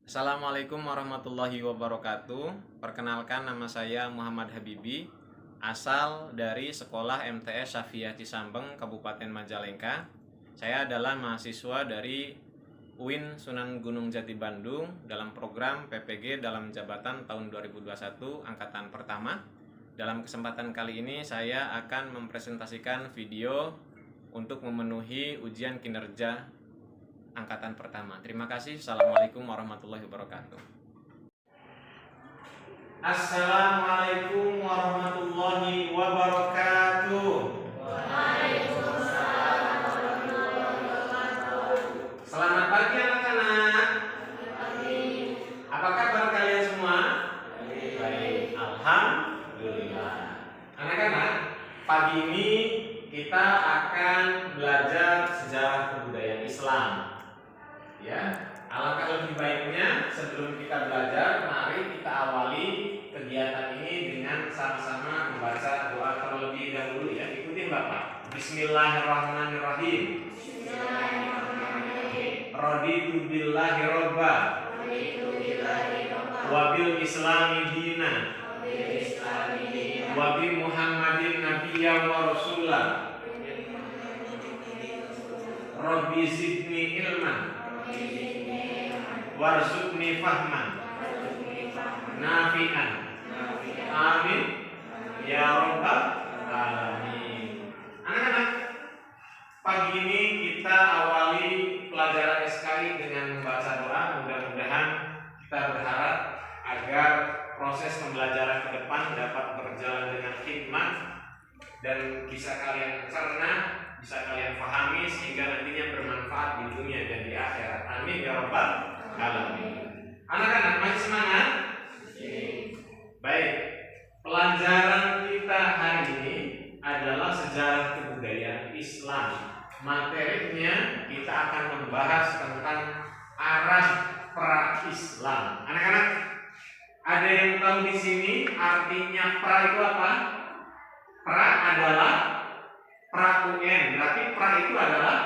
Assalamualaikum warahmatullahi wabarakatuh. Perkenalkan, nama saya Muhammad Habibi, asal dari Sekolah MTS Syafiyah Cisambeng, Kabupaten Majalengka. Saya adalah mahasiswa dari UIN Sunan Gunung Jati Bandung dalam program PPG dalam jabatan tahun 2021 angkatan pertama. Dalam kesempatan kali ini saya akan mempresentasikan video untuk memenuhi ujian kinerja angkatan pertama. Terima kasih. Assalamualaikum warahmatullahi wabarakatuh. Assalamualaikum warahmatullahi wabarakatuh. Waalaikumsalam warahmatullahi wabarakatuh. Selamat pagi anak-anak. Pagi. Apa kabar kalian semua? Baik. Alhamdulillah. Anak-anak, pagi ini kita akan belajar sejarah kebudayaan Islam. Ya, alangkah lebih baiknya sebelum kita belajar, mari kita awali kegiatan ini dengan sama-sama membaca doa terlebih dahulu ya. Ikutin Bapak. Bismillahirrahmanirrahim. Bismillahirrahmanirrahim. Raditu billahi robba Raditu billahi robba. wa bil islami dina Wa bil islami dinan. wa bi Muhammadin nabiyya wa rasulah. Rabbi zidni ilman warzuqni fahman nafi'an. Amin ya rabbal alamin. Anak-anak, pagi ini kita awali pelajaran SKI dengan membaca doa. Mudah-mudahan kita berharap agar proses pembelajaran ke depan dapat berjalan dengan hikmat dan bisa kalian cerna, bisa kalian pahami sehingga nantinya bermanfaat di dunia dan di akhirat. Amin ya rabbal alamin. Anak-anak, masih semangat? Baik. Pelajaran kita hari ini adalah sejarah kebudayaan Islam. Materinya kita akan membahas tentang arah pra-Islam. Anak-anak, ada yang tahu di sini artinya pra itu apa? Pra adalah pra-UN, berarti pra itu adalah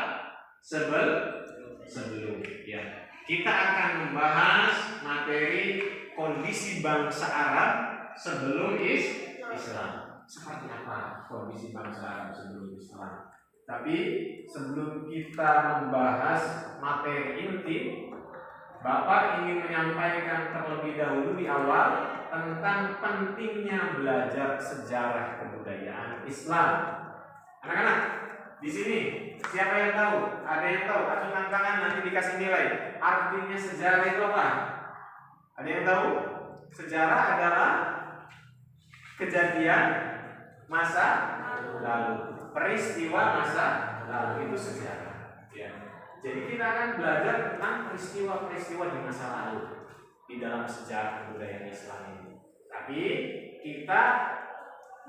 sebelum. Ya. Kita akan membahas materi kondisi bangsa Arab sebelum Islam. Seperti apa kondisi bangsa Arab sebelum Islam? Tapi sebelum kita membahas materi inti, Bapak ingin menyampaikan terlebih dahulu di awal tentang pentingnya belajar sejarah kebudayaan Islam. Anak-anak, di sini siapa yang tahu? Ada yang tahu? Acungkan tangan, nanti dikasih nilai. Artinya sejarah itu apa? Ada yang tahu? Sejarah adalah kejadian masa lalu, peristiwa masa lalu, itu sejarah. Ya. Jadi kita akan belajar tentang peristiwa-peristiwa di masa lalu di dalam sejarah kebudayaan Islam ini. Tapi kita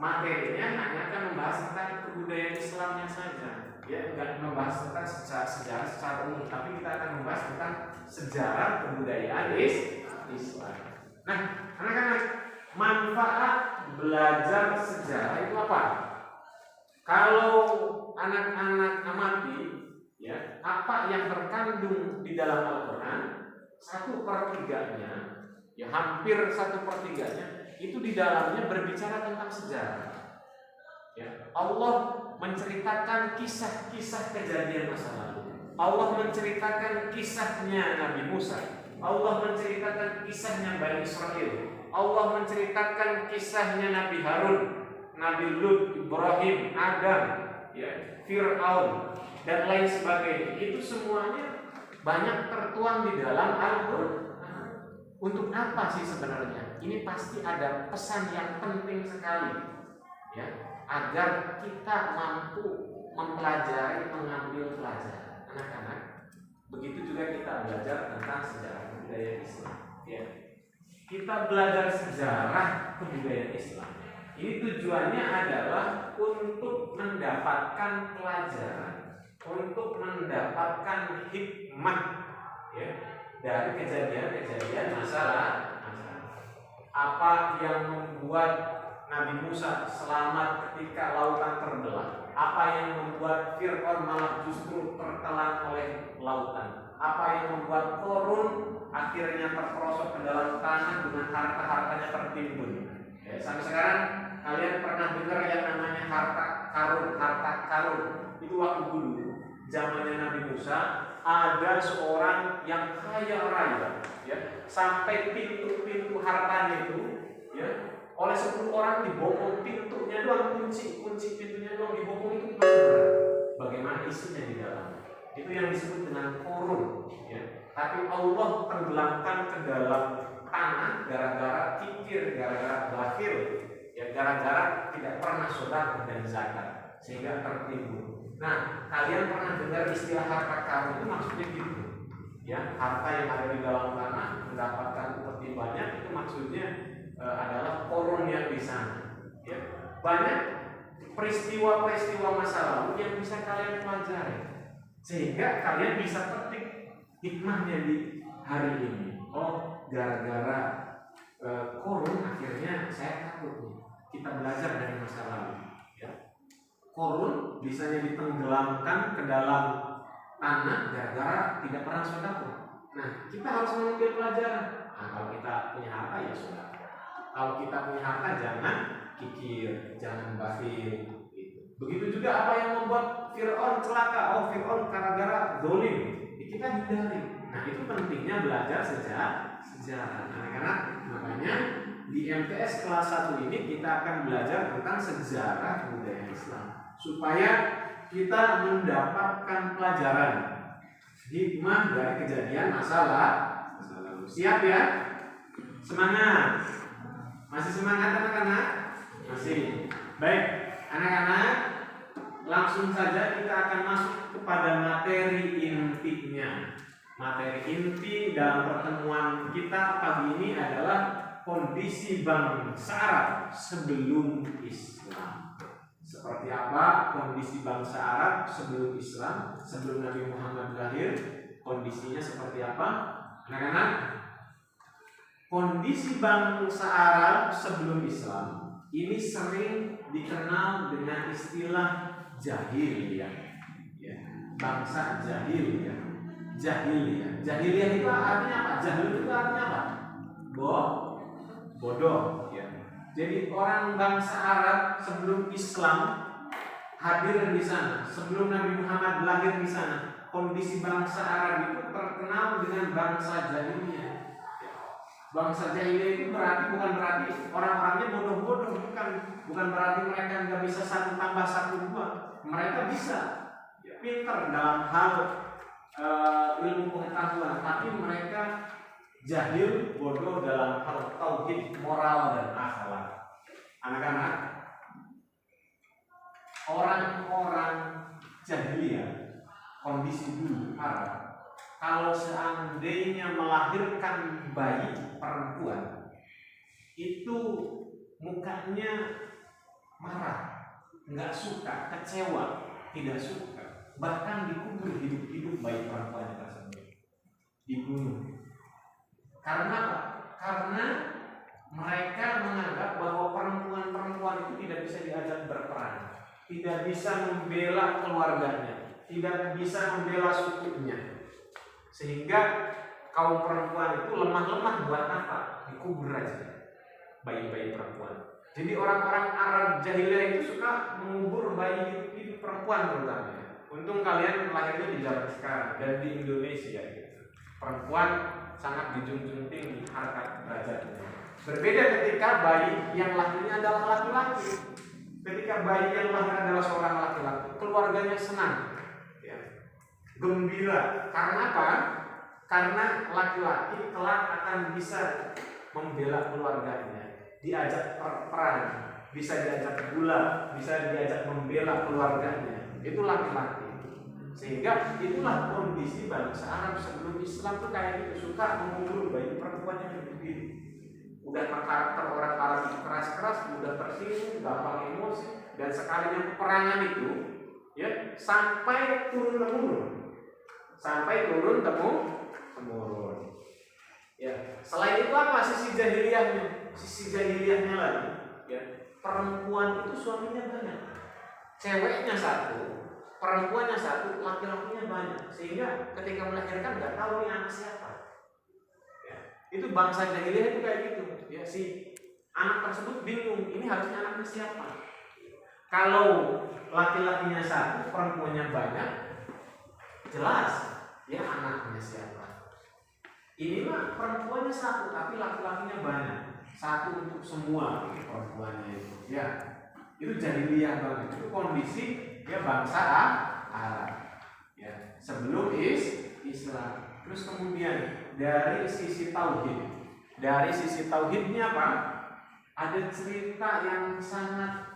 materinya hanya akan membahas tentang kebudayaan Islamnya saja. Ya, tidak membahas tentang sejarah secara umum, tapi kita akan membahas tentang sejarah kebudayaan Islam. Nah, anak-anak, manfaat belajar sejarah itu apa? Kalau anak-anak amati, ya, apa yang terkandung di dalam Al-Quran, 1/3-nya, ya hampir 1/3-nya itu di dalamnya berbicara tentang sejarah. Ya, Allah menceritakan kisah-kisah kejadian masa lalu. Allah menceritakan kisahnya Nabi Musa. Allah menceritakan kisahnya Bani Israel. Allah menceritakan kisahnya Nabi Harun, Nabi Lut, Ibrahim, Adam, ya, Fir'aun dan lain sebagainya. Itu semuanya banyak tertuang di dalam Al-Quran. Untuk apa sih sebenarnya? Ini pasti ada pesan yang penting sekali, ya, agar kita mampu mempelajari, mengambil pelajaran. Anak-anak, begitu juga kita belajar tentang sejarah kebudayaan Islam. Ya. Kita belajar sejarah kebudayaan Islam. Ini tujuannya adalah untuk mendapatkan pelajaran, untuk mendapatkan hikmah, ya, dari kejadian-kejadian masa lalu. Apa yang membuat Nabi Musa selamat ketika lautan terbelah? Apa yang membuat Fir'aun malah justru tertelan oleh lautan? Apa yang membuat Korun akhirnya terperosok ke dalam tanah dengan harta-hartanya tertimbun. Ya, sampai sekarang kalian pernah dengar yang namanya harta karun. Itu waktu dulu zamannya Nabi Musa ada seorang yang kaya raya, ya, sampai pintu hartanya itu, ya, oleh 10 orang dibopong pintunya doang, kunci pintunya doang dibopong, itu masih berat. Bagaimana isinya di dalam? Itu yang disebut dengan korun, ya. Tapi Allah tenggelamkan ke dalam tanah gara-gara kikir, gara-gara bakhil, ya, gara-gara tidak pernah sedekah dan zakat, sehingga tertimbun. Nah, kalian pernah dengar istilah harta karun itu maksudnya gitu, ya, harta yang ada di dalam tanah mendapatkan upeti banyak, itu maksudnya adalah korun yang di sana. Ya. Banyak peristiwa-peristiwa masa lalu yang bisa kalian pelajari, sehingga kalian bisa petik hikmahnya di hari ini. Oh, gara-gara korun akhirnya saya takut nih. Kita belajar dari masa lalu. Ya. Korun bisanya ditenggelamkan ke dalam tanah gara-gara tidak pernah sedekah. Nah, kita harus mengambil pelajaran. Nah, kalau kita punya harta ya sudah. Kalau kita punya harta jangan kikir, jangan bakhil. Begitu juga apa yang membuat Fir'aun celaka. Oh, Fir'aun gara-gara dolim. Kita hindari. Nah, itu pentingnya belajar sejarah. Karena makanya di MTS kelas 1 ini kita akan belajar tentang sejarah budaya Islam, supaya kita mendapatkan pelajaran hikmah dari kejadian masa lalu. Siap ya? Semangat. Masih semangat anak-anak? Masih. Baik, anak-anak, langsung saja kita akan masuk kepada materi intinya. Materi inti dalam pertemuan kita pagi ini adalah kondisi bangsa Arab sebelum Islam. Seperti apa kondisi bangsa Arab sebelum Islam, sebelum Nabi Muhammad lahir, kondisinya seperti apa? Anak-anak, kondisi bangsa Arab sebelum Islam ini sering dikenal dengan istilah jahiliyah. Ya, bangsa jahiliyah. Jahiliyah itu artinya apa? Jahil itu artinya apa? Bodoh. Ya. Jadi orang bangsa Arab sebelum Islam hadir di sana, sebelum Nabi Muhammad lahir di sana, kondisi bangsa Arab itu terkenal dengan bangsa jahiliyah. Bangsa jahiliyah itu bukan berarti orang-orangnya bodoh-bodoh, bukan berarti mereka nggak bisa 1 tambah 1 2. Mereka bisa, pintar dalam hal ilmu pengetahuan, tapi mereka jahil, bodoh dalam hal tauhid, moral dan akhlak. Anak-anak, orang-orang jahiliyah kondisi dulu Arab, kalau seandainya melahirkan bayi perempuan, itu mukanya marah, nggak suka, kecewa, tidak suka. Bahkan dikubur hidup-hidup bayi perempuan tersebut, dibunuh. Karena apa? Karena mereka menganggap bahwa perempuan-perempuan itu tidak bisa diajak berperang, tidak bisa membela keluarganya, tidak bisa membela sukunya, sehingga kaum perempuan itu lemah-lemah. Buat apa? Dikubur aja bayi-bayi perempuan. Jadi orang-orang Arab jahiliyah itu suka mengubur bayi hidup perempuan terutama. Untung kalian lahirnya di zaman sekarang dan di Indonesia gitu. Perempuan sangat dijunjung tinggi harkat derajatnya. Berbeda ketika bayi yang lahirnya adalah laki-laki. Ketika bayi yang lahir adalah seorang laki-laki, keluarganya senang, ya, gembira. Karena apa? Karena laki-laki kelak akan bisa membela keluarganya, diajak perang, bisa diajak gula, bisa diajak membela keluarganya. Itu laki-laki. Sehingga itulah kondisi bangsa Arab sebelum Islam tuh kayak gitu, suka mengubur bayi perempuan yang hidup-hidup. Udah karakter orang Arab itu keras-keras, mudah tersinggung, gampang emosi, dan sekalinya peperangan itu, ya, sampai turun temurun. Ya, selain itu apa sisi jahiliyahnya? Sisi jahiliyahnya lagi, ya, perempuan itu suaminya banyak. Ceweknya 1, perempuannya 1, laki-lakinya banyak, sehingga ketika melahirkan nggak tahu ini anak siapa. Itu bangsa jahiliyah itu kayak gitu. Ya, si anak tersebut bingung, ini harusnya anaknya siapa? Kalau laki-lakinya satu, perempuannya banyak, jelas ya anaknya siapa. Ini mah perempuannya satu, tapi laki-lakinya banyak. Satu untuk semua perempuannya itu. Ya, itu jahiliyah banget. Itu kondisi ya bangsa Arab. Ya, sebelum Islam. Terus kemudian dari sisi tauhid. Dari sisi tauhidnya apa? Ada cerita yang sangat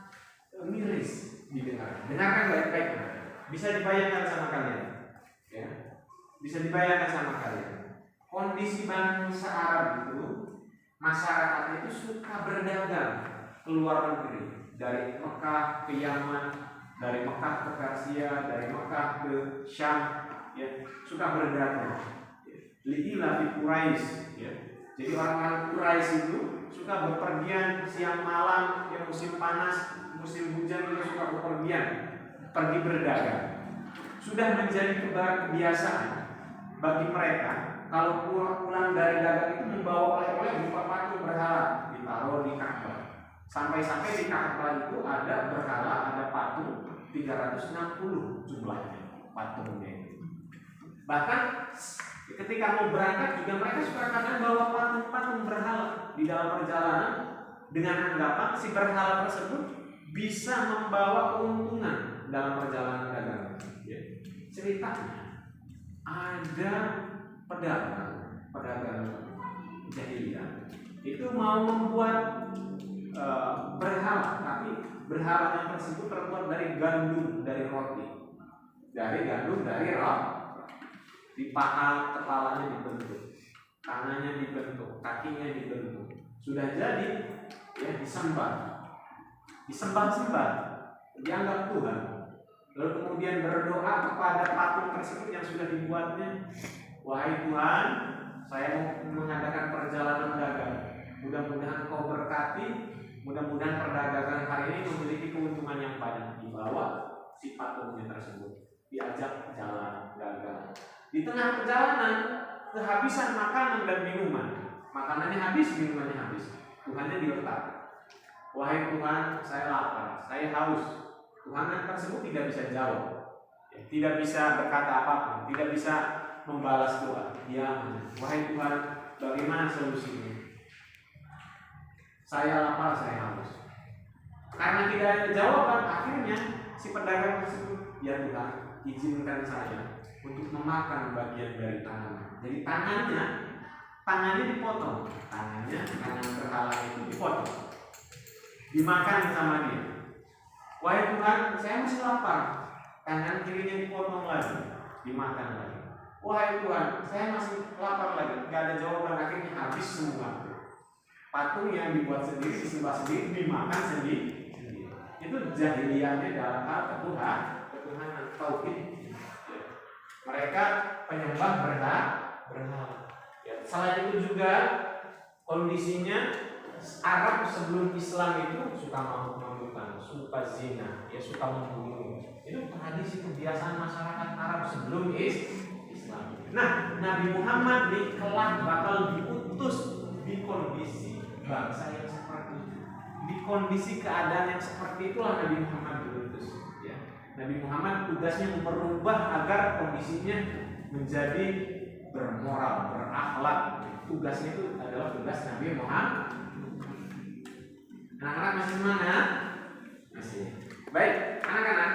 miris didengar. Dengarkan baik-baik. Bisa dibayangkan sama kalian. Ya. Bisa dibayangkan sama kalian. Kondisi bangsa Arab itu, masyarakatnya itu suka berdagang ke luar negeri, dari Mekah ke Yaman, dari Mekah ke Persia, dari Mekah ke Syam, ya, suka berdagang. Li'ilah fi Quraisy, ya. Jadi orang-orang Quraisy itu suka berpergian siang malam, ya musim panas, musim hujan juga suka berpergian, pergi berdagang. Sudah menjadi kebiasaan bagi mereka kalau pulang dari dagang itu membawa oleh-oleh berupa patung berhala ditaruh di Ka'bah. Sampai-sampai di Ka'bah itu ada berhala, ada patung 360 jumlahnya patungnya itu. Bahkan ketika mau berangkat juga mereka suka kadang bawa patung-patung berhala di dalam perjalanan dengan anggapan si berhala tersebut bisa membawa keuntungan dalam perjalanan dagang. Ya. Ceritanya ada pedagang jahiliyah itu mau membuat berhala, tapi berhalanya tersebut terbuat dari gandum, dari roti, dari roti. Di paha kepalanya dibentuk, tangannya dibentuk, kakinya dibentuk. Sudah jadi, ya disembah, dianggap Tuhan. Lalu kemudian berdoa kepada patung tersebut yang sudah dibuatnya. Wahai Tuhan, saya mau mengadakan perjalanan dagang. Mudah-mudahan Kau berkati, mudah-mudahan perdagangan hari ini memiliki keuntungan yang banyak. Dibawa si patungnya tersebut, diajak jalan dagang. Di tengah perjalanan kehabisan makanan dan minuman. Makanannya habis, minumannya habis. Tuhannya diletak. Wahai Tuhan, saya lapar, saya haus. Tuhan tersebut tidak bisa jawab, ya, tidak bisa berkata apapun, tidak bisa membalas doa. Dia, wahai Tuhan, bagaimana solusinya? Saya lapar, saya haus. Karena tidak ada jawaban, akhirnya si pedagang tersebut, ya Tuhan, izinkan saya untuk memakan bagian dari tangan. Jadi tangannya dipotong, tangan berhala itu dipotong, dimakan sama dia. Wahai Tuhan, saya masih lapar. Tangan kirinya dipotong lagi, dimakan lagi. Wahai Tuhan, saya masih lapar lagi. Gak ada jawaban, akhirnya habis semua. Patung yang dibuat sendiri, disembah sendiri, dimakan sendiri. Itu jahiliyahnya dalam hal ketuhanan tauhid. Mereka penyembah berhala. Ya, selain itu juga kondisinya Arab sebelum Islam itu suka mabuk-mabukan, suka zina, ya suka membunuh. Itu tradisi kebiasaan masyarakat Arab sebelum Islam. Nah, Nabi Muhammad kelak bakal diutus di kondisi bangsa yang seperti itu. Di kondisi keadaan yang seperti itulah Nabi Muhammad diutus. Ya. Nabi Muhammad tugasnya merubah agar kondisinya menjadi bermoral, berakhlak. Tugasnya itu adalah tugas Nabi Muhammad. Anak-anak masih semangat? Masih. Baik, anak-anak,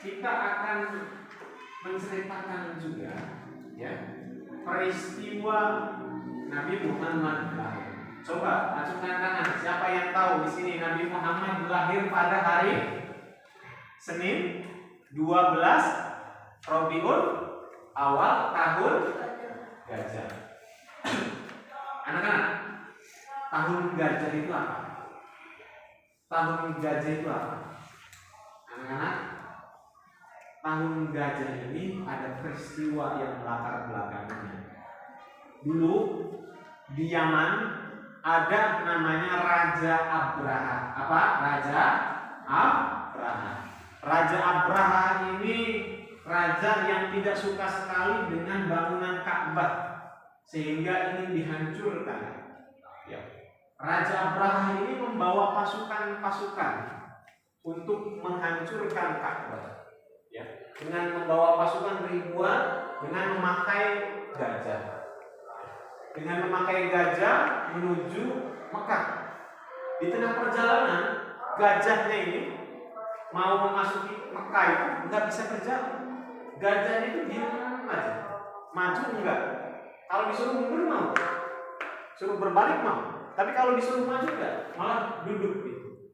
kita akan menceritakan juga, ya, peristiwa Nabi Muhammad lahir. Coba acungkan tangan. Siapa yang tahu di sini Nabi Muhammad lahir pada hari Senin 12 Rabiul Awal tahun Gajah. Anak-anak, tahun Gajah itu apa? Tahun Gajah itu apa? Anak-anak, tahun Gajah ini ada peristiwa yang melatar belakangnya. Dulu di Yaman ada namanya Raja Abraha. Apa? Raja Abraha. Raja Abraha ini raja yang tidak suka sekali dengan bangunan Ka'bah. sehingga ingin dihancurkan. Ya. Raja Abraha ini membawa pasukan-pasukan untuk menghancurkan Ka'bah. Ya. Dengan membawa pasukan ribuan, dengan memakai gajah. Dengan memakai gajah menuju Mekah. Di tengah perjalanan, gajahnya ini mau memasuki Mekah itu nggak bisa berjalan. Gajahnya itu diam aja, maju enggak. Kalau disuruh mundur mau, suruh berbalik mau. Tapi kalau disuruh maju enggak, malah duduk gitu.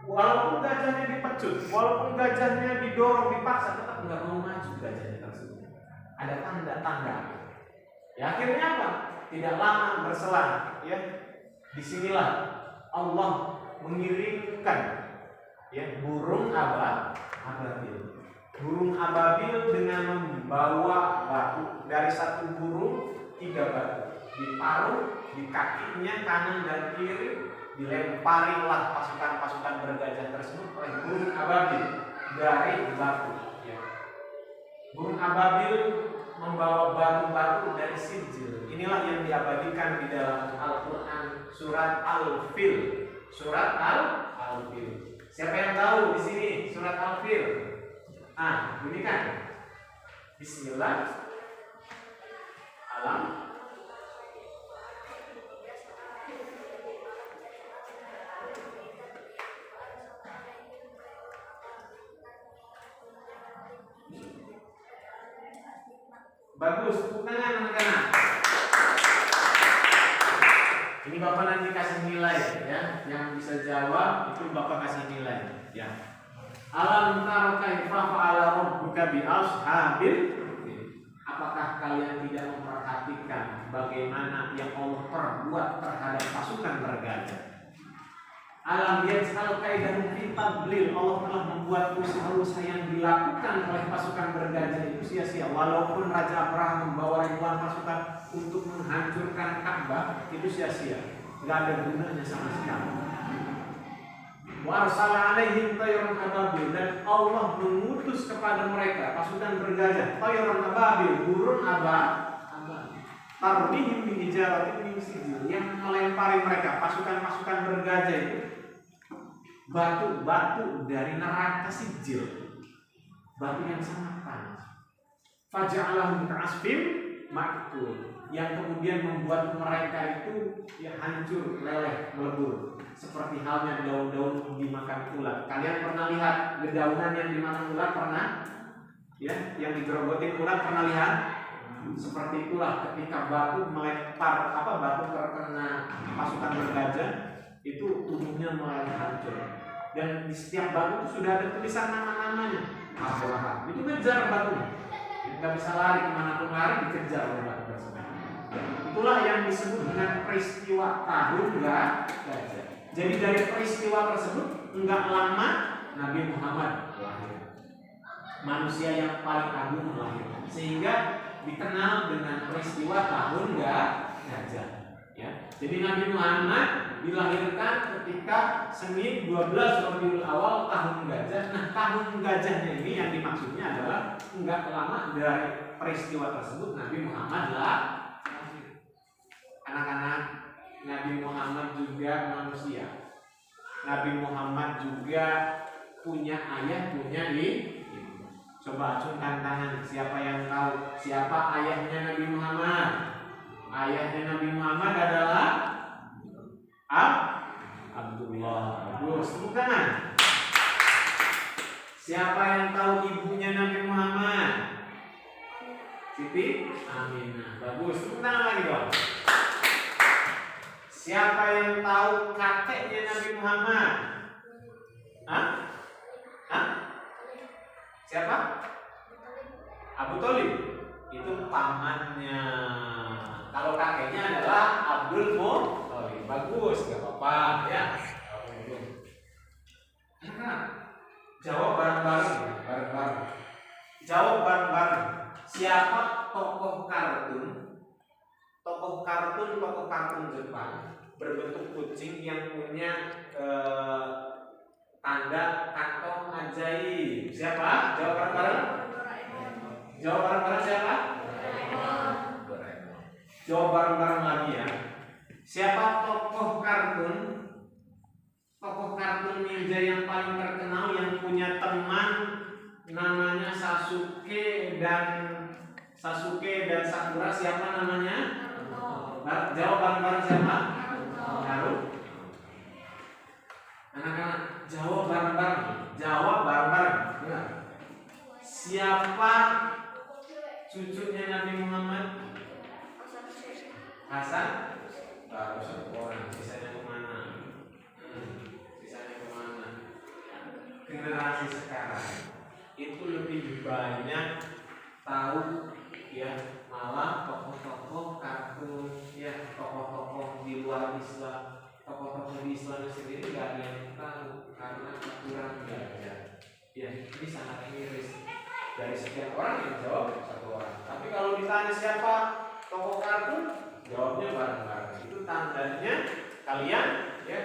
Walaupun gajahnya dipecut, walaupun gajahnya didorong, dipaksa, tetap nggak mau maju gajahnya tersebut. Ada tanda-tanda. Ya akhirnya apa? Tidak lama berselang, ya disinilah Allah mengirimkan ya burung ababil. Burung ababil dengan membawa batu, dari satu burung 3 batu diparuh di kakinya kanan dan kiri, dilemparilah pasukan-pasukan bergajah tersebut oleh burung ababil dari batu. Ya. Burung ababil membawa batu-batu dari sijil. Inilah yang diabadikan di dalam Al-Quran surat Al-Fil. Surat Al-Fil. Siapa yang tahu di sini surat Al-Fil? Bunyikan. Bismillah. Alam. Bagus, tepuk tangan anak-anak. Ini Bapak nanti kasih nilai ya. Yang bisa jawab itu Bapak kasih nilai ya. Alam tara kaifa fa'ala rabbuka bi ashabil fil. Apakah kalian tidak memperhatikan bagaimana yang Allah perbuat terhadap pasukan bergajah? Alam yaj'al kaidahum fi tadlil. Allah telah membuat usaha-usaha yang dilakukan oleh pasukan bergajah itu sia-sia. Walaupun Raja Abraham membawa ribuan pasukan untuk menghancurkan Ka'bah, itu sia-sia. Enggak ada gunanya sama sekali. Wa arsala alaihim tayran ababil, dan Allah mengutus kepada mereka pasukan bergajah tayran ababil, burung ababil. Tarmihim bi hijaratin min sijil, yang melempari mereka pasukan-pasukan bergajah itu batu-batu dari neraka sijil, batu yang sangat panas. Faja'alahum ka'asfim ma'kul, yang kemudian membuat mereka itu ya hancur, leleh, melebur, seperti halnya daun-daun dimakan ulat. Kalian pernah lihat dedaunan yang dimakan ulat? Pernah? Ya, yang digerogotin ulat pernah lihat? Seperti itulah ketika batu melempar batu terkena pasukan bergajah, itu tubuhnya mulai hancur. Dan di setiap batu itu sudah ada tulisan nama-namanya. Abraham itu ngejar batunya, nggak bisa lari kemanapun lari, dikejar oleh batu tersebut. Itulah yang disebut dengan peristiwa tahun gajah. Jadi dari peristiwa tersebut enggak lama Nabi Muhammad lahir, manusia yang paling agung lahir, sehingga dikenal dengan peristiwa tahun gajah. Ya. Jadi Nabi Muhammad dilahirkan ketika Senin 12 Rabiul Awal tahun gajah. Nah, tahun gajahnya ini yang dimaksudnya adalah enggak lama dari peristiwa tersebut Nabi Muhammad lahir. Anak-anak, Nabi Muhammad juga manusia. Nabi Muhammad juga punya ayah, punya ibu. Coba acungkan tangan, siapa yang tahu siapa ayahnya Nabi Muhammad? Ayahnya Nabi Muhammad adalah Abdullah. Bagus, tepuk tangan. Siapa yang tahu ibunya Nabi Muhammad? Siti Aminah. Bagus, tepuk tangan lagi dong. Siapa yang tahu kakeknya Nabi Muhammad? Siapa? Abu Thalib. Itu pamannya. Kalau kakeknya adalah Abdul Muthalib. Bagus, gak apa-apa ya. Jawab bareng-bareng. Jawab bareng-bareng. Siapa tokoh kartun Jepang berbentuk kucing yang punya tanda kantong ajaib? Siapa? Jawab bareng-bareng. Jawab bareng-bareng siapa? Doraemon. Jawab bareng-bareng lagi ya. Siapa tokoh kartun ninja yang paling terkenal yang punya teman namanya Sasuke dan Sakura? Siapa namanya? Jawab bareng-bareng siapa? Naruto. Anak-anak jawab bareng-bareng. Benar. Siapa cucunya Nabi Muhammad? Hasan. Baru satu orang. Sisanya kemana? Generasi sekarang itu lebih banyak tahu ya, malah tokoh-tokoh kartun ya, tokoh-tokoh di luar Islam, tokoh-tokoh di Islam sendiri nggak ada yang tahu karena kurang belajar. Ya, ini sangat miris. Dari sekian orang yang jawab satu orang. Tapi kalau ditanya siapa tokoh kartun, jawabnya bareng-bareng. Itu tandanya kalian ya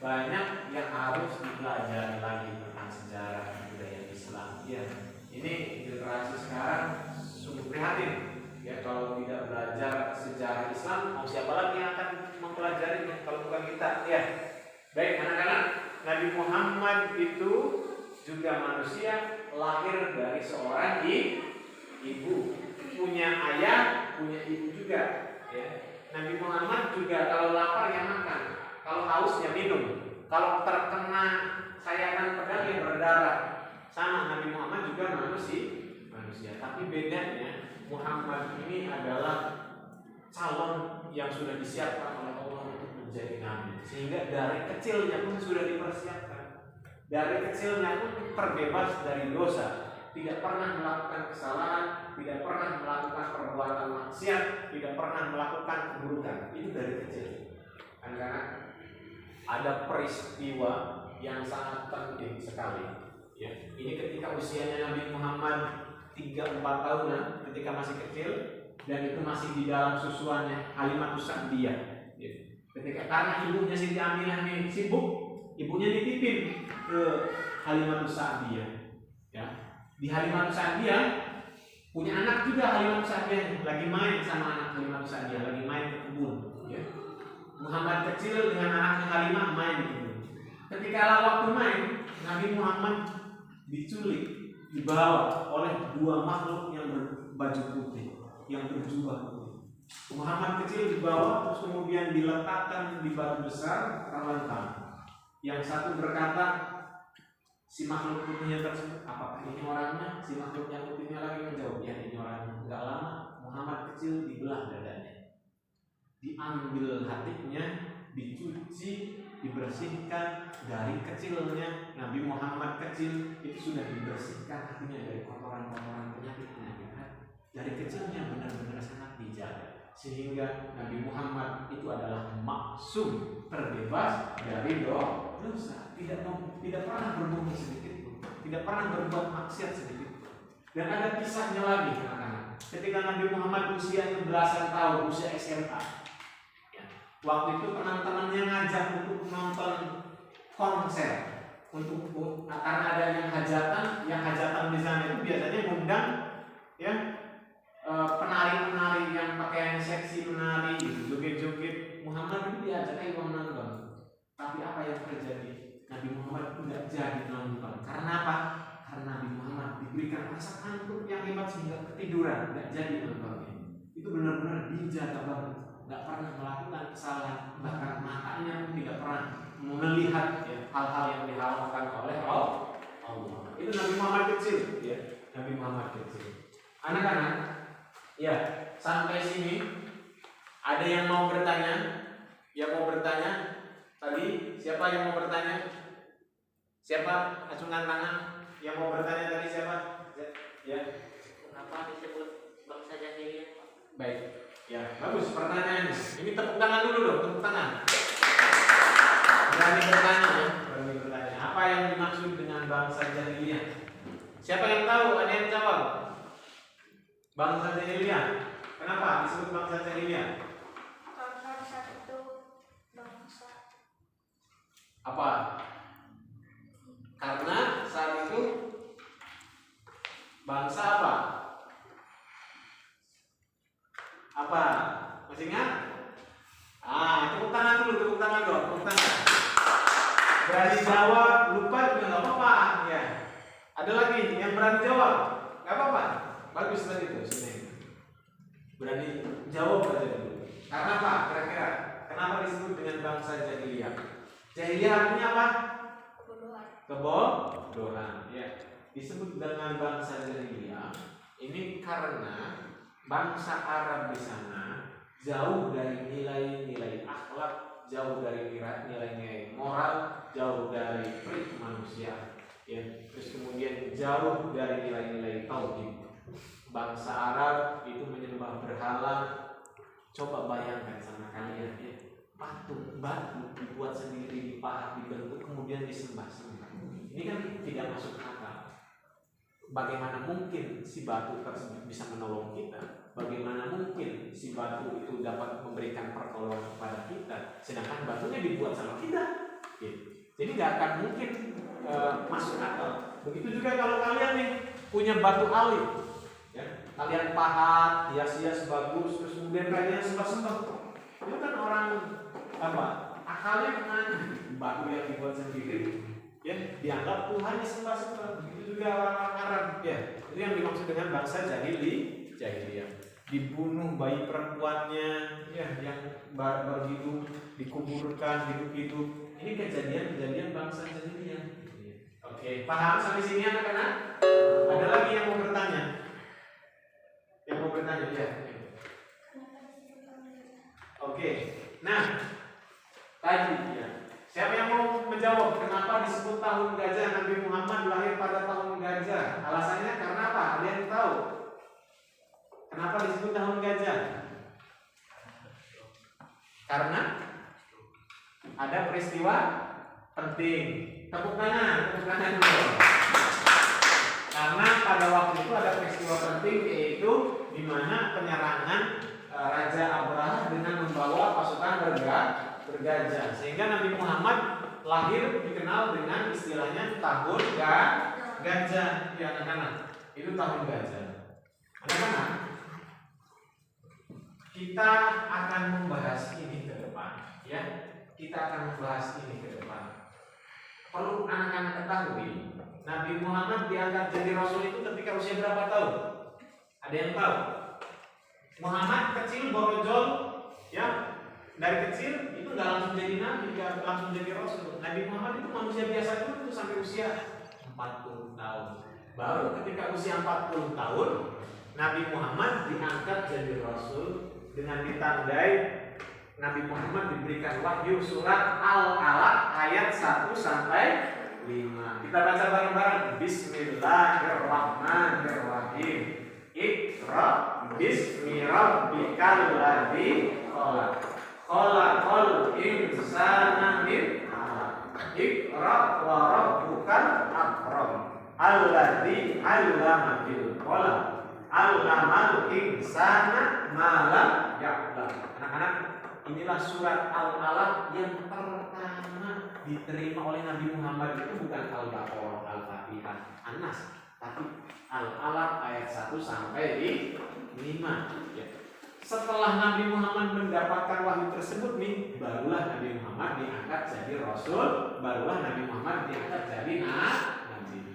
banyak yang harus dipelajari lagi tentang sejarah budaya Islam. Ya, ini generasi sekarang sungguh prihatin. Ya, kalau tidak belajar sejarah Islam, mau siapa lagi yang akan mempelajarinya kalau bukan kita? Ya, baik anak-anak, Nabi Muhammad itu juga manusia, lahir dari seorang ibu, punya ayah, punya ibu juga. Ya. Nabi Muhammad juga kalau lapar ya makan, kalau haus ya minum, kalau terkena sayangan pedang ya berdarah. Sama, Nabi Muhammad juga manusia. Tapi bedanya Muhammad ini adalah calon yang sudah disiapkan oleh Allah untuk menjadi nabi, sehingga dari kecilnya pun sudah dipersiapkan. Dari kecilnya pun terbebas dari dosa, tidak pernah melakukan kesalahan, tidak pernah melakukan perbuatan maksiat, tidak pernah melakukan keburukan. Itu dari kecil. Karena ada peristiwa yang sangat penting sekali. Ya, ini ketika usianya Nabi Muhammad 3-4 tahunan, ketika masih kecil, dan itu masih di dalam susuannya Halimatus Sa'diyah. Ya. Ketika karena ibunya Siti Aminah ini sibuk, ibunya dititipin ke Halimatus Sa'diyah. Ya. Di Halimatus Sa'diyah punya anak juga. Halimatus Sa'diyah lagi main sama anak Halimatus Sa'diyah, lagi main ke kebun. Ya. Muhammad kecil dengan anaknya Halimah main di kebun. Ketika waktu main, Nabi Muhammad diculik, dibawa oleh dua makhluk yang berbaju putih, yang berjubah putih. Muhammad kecil dibawa, terus kemudian diletakkan di batu besar terlentang. Yang satu berkata, si makhluk putihnya tersebut, apakah ini orangnya? Si makhluk yang putihnya lagi menjawab, ya ini orangnya. Enggak lama, Muhammad kecil dibelah dadanya, diambil hatinya, dicuci, dibersihkan. Dari kecilnya Nabi Muhammad kecil itu sudah dibersihkan hatinya dari kotoran-kotoran penyakit-penyakit hati. Dari kecilnya benar-benar sangat dijaga, sehingga Nabi Muhammad itu adalah maksum, terbebas dari dosa, tidak pernah berbohong sedikit pun, tidak pernah berbuat maksiat sedikit pun. Dan ada kisahnya lagi anak-anak. Ketika Nabi Muhammad usianya belasan tahun, usia SMA, ya, waktu itu teman-temannya ngajak untuk nonton konser, karena ada yang hajatan di sana itu biasanya ngundang ya penari-penari yang pakaiannya seksi, menari, joget-joget. Muhammad itu diajak ayo nonton. Tapi apa yang terjadi? Nabi Muhammad tidak jadi nonton. Karena apa? Karena Nabi Muhammad diberikan rasa kantuk yang hebat sehingga ketiduran, tidak jadi nontonnya. Itu benar-benar dijaga banget, tidak pernah melakukan kesalahan, bahkan matanya pun tidak pernah melihat ya, hal-hal yang diharamkan oleh Allah. Itu Nabi Muhammad kecil, ya, Nabi Muhammad kecil. Anak-anak, ya, sampai sini ada yang mau bertanya? Yang mau bertanya? Tadi siapa yang mau bertanya? Siapa? Acungkan tangan. Yang mau bertanya tadi siapa? Ya. Kenapa disebut bangsa jahiliyah? Baik. Ya, bagus pertanyaannya. Ini tepuk tangan dulu dong, tepuk tangan. Berani bertanya ya, berani bertanya. Apa yang dimaksud dengan bangsa jahiliyah? Siapa yang tahu? Ada yang jawab? Bangsa jahiliyah. Kenapa disebut bangsa jahiliyah? Karena satu bangsa. Apa? Karena saat itu bangsa apa? Apa? Masih berani jawab, nggak apa-apa. Bagus tadi itu, sini. Berani jawab aja dulu. Karena apa? Kira-kira kenapa disebut dengan bangsa jahiliyah? Jahiliyah artinya apa? Kebodohan. Ya. Disebut dengan bangsa jahiliyah ini karena bangsa Arab di sana jauh dari nilai-nilai akhlak, jauh dari nilai-nilai moral, jauh dari prik manusia. Ya, terus kemudian jauh dari nilai-nilai tauhid. Bangsa Arab itu menyembah berhala. Coba bayangkan sama kalian ya, patung batu dibuat sendiri, dipahat, dibentuk, kemudian disembah-sembah. Ini kan tidak masuk akal. Bagaimana mungkin si batu tersebut bisa menolong kita? Bagaimana mungkin si batu itu dapat memberikan pertolongan kepada kita, sedangkan batunya dibuat sama kita? Jadi nggak akan mungkin masuk akal. Begitu juga kalau kalian nih punya batu alit, ya, kalian pahat, hias-hias bagus, terus kemudian kalian sembah-sembah. Itu kan orang apa? Akalnya kemana? Batu yang dibuat sendiri, ya, dianggap Tuhan disembah-sembah. Begitu juga orang-orang Arab, ya. Itu yang dimaksud dengan bangsa jahiliyah. Dibunuh bayi perempuannya, ya, yang baru hidup, dikuburkan hidup-hidup. Ini kejadian-kejadian bangsa jahiliyah. Oke, paham sampai sini anak-anak? Ada lagi yang mau bertanya? Yang mau bertanya, ya. Oke, nah tadi ya. Siapa yang mau menjawab kenapa disebut tahun gajah? Nabi Muhammad lahir pada tahun gajah. Alasannya karena apa? Ada yang tahu? Kenapa disebut tahun gajah? Karena ada peristiwa penting. Tepuk tangan dulu. Karena pada waktu itu ada peristiwa penting, yaitu di mana penyerangan Raja Abraha dengan membawa pasukan bergajah, sehingga Nabi Muhammad lahir dikenal dengan istilahnya tahun gajah. Ya anak-anak, itu tahun gajah. Anak-anak, kita akan membahas ini ke depan, ya. Kita akan membahas ini ke depan. Perlu anak-anak ketahui, Nabi Muhammad diangkat jadi Rasul itu ketika usia berapa tahun? Ada yang tahu? Muhammad kecil borojol, ya, dari kecil itu nggak langsung jadi nabi, nggak langsung jadi Rasul. Nabi Muhammad itu manusia biasa dulu sampai usia 40 tahun. Baru ketika usia 40 tahun, Nabi Muhammad diangkat jadi Rasul dengan ditandai Nabi Muhammad diberikan wahyu surat Al-Alaq ayat 1 sampai 5. Kita baca bareng-bareng. Bismillahirrahmanirrahim. Iqra bismi rabbikal ladzi khalaq. Khalaqal insana min 'alaq. Iqra wa rabbukal akram. Alladzi 'allama bil qalam. 'Allamal insana ma lam ya'lam. Anak-anak, inilah surat Al-Alaq yang pertama diterima oleh Nabi Muhammad. Itu bukan Al-Baqarah, Al-Fatihah, An-Nas, tapi Al-Alaq ayat 1 sampai 5. Ya. Setelah Nabi Muhammad mendapatkan wahyu tersebut nih, barulah Nabi Muhammad diangkat jadi Rasul, barulah Nabi Muhammad diangkat jadi Nabi.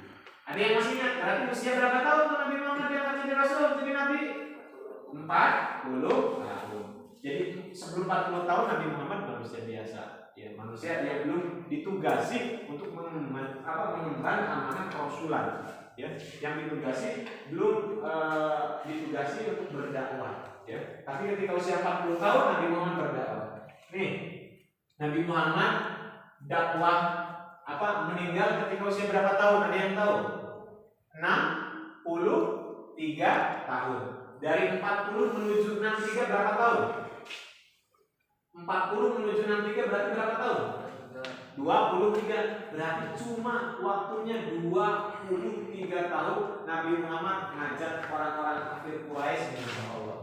Ada yang masih ingat? Berarti usia berapa tahun Nabi Muhammad diangkat jadi Rasul, jadi Nabi? 40 tahun. Jadi sebelum 40 tahun Nabi Muhammad manusia biasa, ya, manusia yang belum ditugasi untuk mengemban amanah kerasulan, ya, yang ditugasi belum ditugasi untuk berdakwah, ya. Tapi ketika usia 40 tahun Nabi Muhammad berdakwah. Nih, Nabi Muhammad dakwah meninggal ketika usia berapa tahun? Ada yang tahu? 63 tahun. Dari 40 menuju 63 berapa tahun? 40 menuju 63 berarti berapa tahun? 23. Berarti cuma waktunya 23 tahun Nabi Muhammad ngajak orang-orang kafir Quraisy dengan Allah.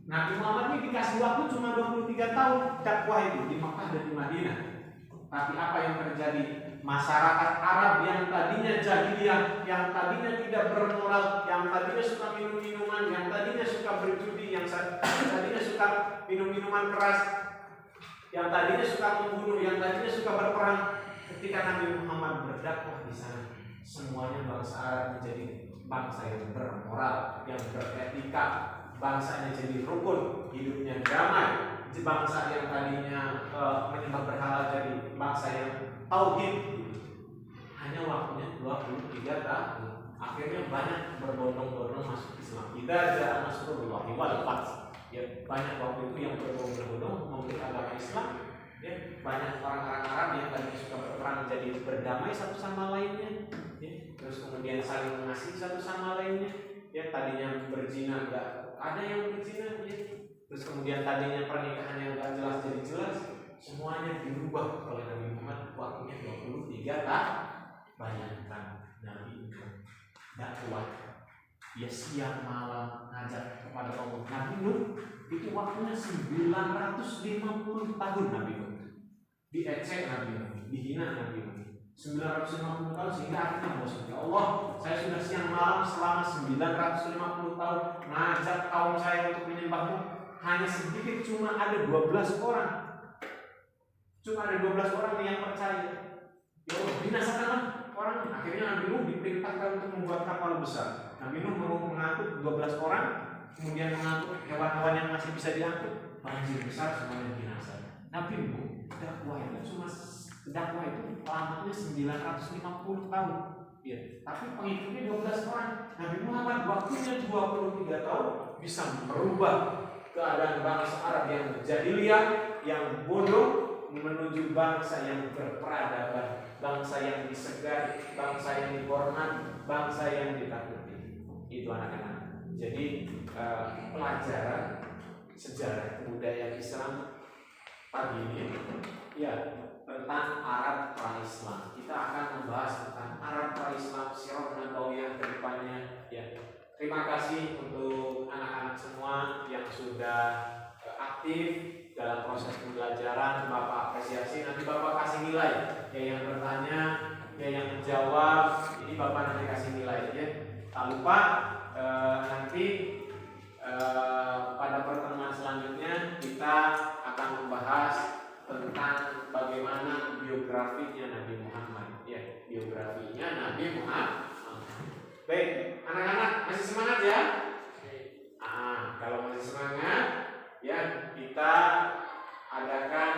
Nabi Muhammad ini dikasih waktu cuma 23 tahun dakwah itu di Makkah dan di Madinah. Tapi apa yang terjadi? Masyarakat Arab yang tadinya jahiliyah, yang tadinya tidak bermoral, yang tadinya suka minum minuman, yang tadinya suka berjudi, yang tadinya suka minum minuman keras, yang tadinya suka membunuh, yang tadinya suka berperang, ketika Nabi Muhammad berdakwah di sana, semuanya bangsa Arab menjadi bangsa yang bermoral, yang beretika, bangsanya jadi rukun, hidupnya damai, bangsa yang tadinya menyembah berhala jadi bangsa yang tauhid. Hanya waktunya 23 tahun. Akhirnya banyak berbondong-bondong masuk Islam. Kita aja Nasrullah wal fath. Ya, banyak waktu itu yang berbondong-bondong memeluk agama Islam. Ya, banyak orang-orang Arab yang tadi suka berperang jadi berdamai satu sama lainnya. Ya, terus kemudian saling mengasihi satu sama lainnya. Ya, tadinya berzina enggak ada yang berzina. Ya. Terus kemudian tadinya pernikahan yang enggak jelas jadi jelas. Semuanya dirubah oleh Nabi Muhammad. Waktunya 23 tahun. Bayangkan Nabi itu dakwah, dia siang malam ngajak kepada Allah. Nabi Nuh itu waktunya 950 tahun. Nabi Nuh diecek, Nabi Nuh dihina, Nabi Nuh 950 tahun, sehingga akhirnya bosan. Ya Allah, saya sudah siang malam selama 950 tahun ngajak kaum saya untuk menyembahmu, hanya sedikit, cuma ada 12 orang. Cuma ada 12 orang yang percaya. Ya Allah, binasakanlah orang. Akhirnya Nabi Nuh diperintahkan untuk membuat kapal besar. Nabi Nuh mengangkut 12 orang, kemudian mengangkut hewan-hewan yang masih bisa diangkut. Banjir besar, semuanya binasa. Nabi Nuh dakwah itu lamanya 950 tahun. Ya, tapi pengikutnya 12 orang. Nabi Muhammad waktunya 23 tahun bisa merubah keadaan bangsa Arab yang jahiliyah, yang bodoh, menuju bangsa yang berperadaban, bangsa yang disegani, bangsa yang dihormati, bangsa yang ditakuti. Itu anak-anak. Jadi pelajaran sejarah kebudayaan Islam pagi ini ya tentang Arab pra-Islam. Kita akan membahas tentang Arab pra-Islam, sirah nabawiyah ke depannya. Ya. Terima kasih untuk anak-anak semua yang sudah aktif dalam proses pembelajaran. Bapak apresiasi, nanti Bapak kasih nilai. Ya yang bertanya, ya yang menjawab, ini Bapak nanti kasih nilai ya. Tak lupa nanti pada pertemuan selanjutnya kita akan membahas tentang bagaimana biografinya Nabi Muhammad. Ya, biografinya Nabi Muhammad. Baik, anak-anak masih semangat ya? Kalau masih semangat, ya kita adakan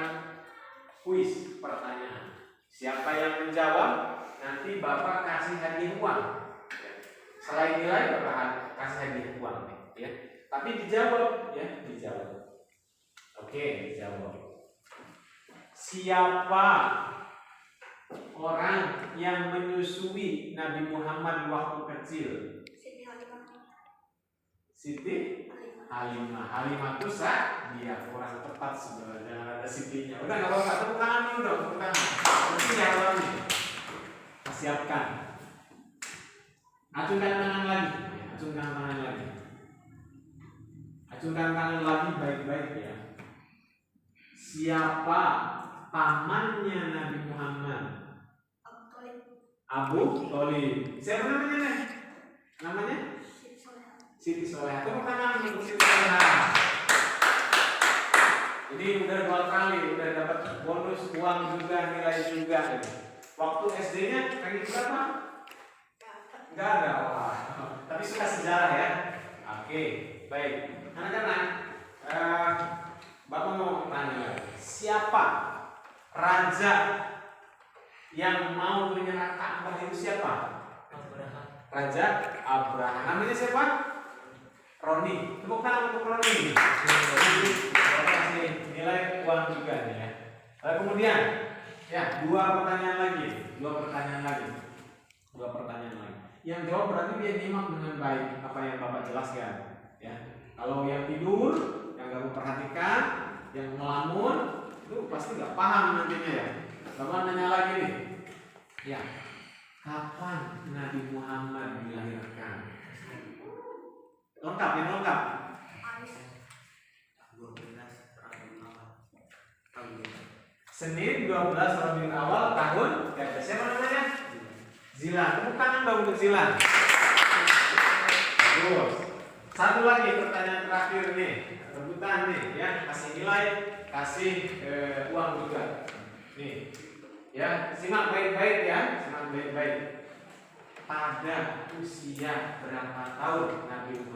kuis pertanyaan. Siapa yang menjawab, nanti Bapak kasih hadiah uang. Selain nilai, Bapak kasih hadiah uang. Ya, tapi dijawab, ya dijawab. Oke, dijawab. Siapa orang yang menyusui Nabi Muhammad waktu kecil? Siti Halimah. Siti Halimah. Halimah itu dia kurang tepat sebenarnya, jangan ada Sitinya. Udah nggak apa-apa, tepuk tangan dulu dong, tepuk tangan. Nanti jawabannya. Siapkan. Acungkan tangan lagi. Acungkan tangan lagi. Acungkan tangan lagi baik-baik ya. Siapa pamannya Nabi Muhammad? Abu Thalib. Siapa namanya nih? Namanya? Siti Soleha. Tepuk tangan untuk Siti Soleha. Ini udah 2 kali, udah dapat bonus uang juga, nilai juga. Waktu SD-nya kali berapa? Enggak ada. Wah. Tapi suka sejarah ya. Oke, baik. Anak-anak, Bapak mau tanya, siapa raja yang mau menyerang Ka'bah itu siapa? Raja Abraham. Namanya siapa? Roni. Tepuk tangan untuk Roni. Terima kasih. Nilai uang juga nih ya. Kemudian, ya 2 pertanyaan lagi. 2 pertanyaan lagi. Yang jawab berarti dia nyimak dengan baik apa yang Bapak jelaskan. Ya. Kalau yang tidur, yang nggak memperhatikan, yang melamun, itu pasti nggak paham nantinya ya. Bapak nanya lagi nih. Ya. Kapan Nabi Muhammad dilahirkan? Lengkap, yang lengkap. Senin 12 Rabiul Awal tahun siapa namanya? Zilan. Tepuk tangan dong untuk Zilan. Terus satu lagi pertanyaan terakhir nih, rebutan nih ya, kasih nilai, kasih uang juga. Nih, ya simak baik-baik ya, simak baik-baik. pada usia berapa tahun Nabi Ibrahim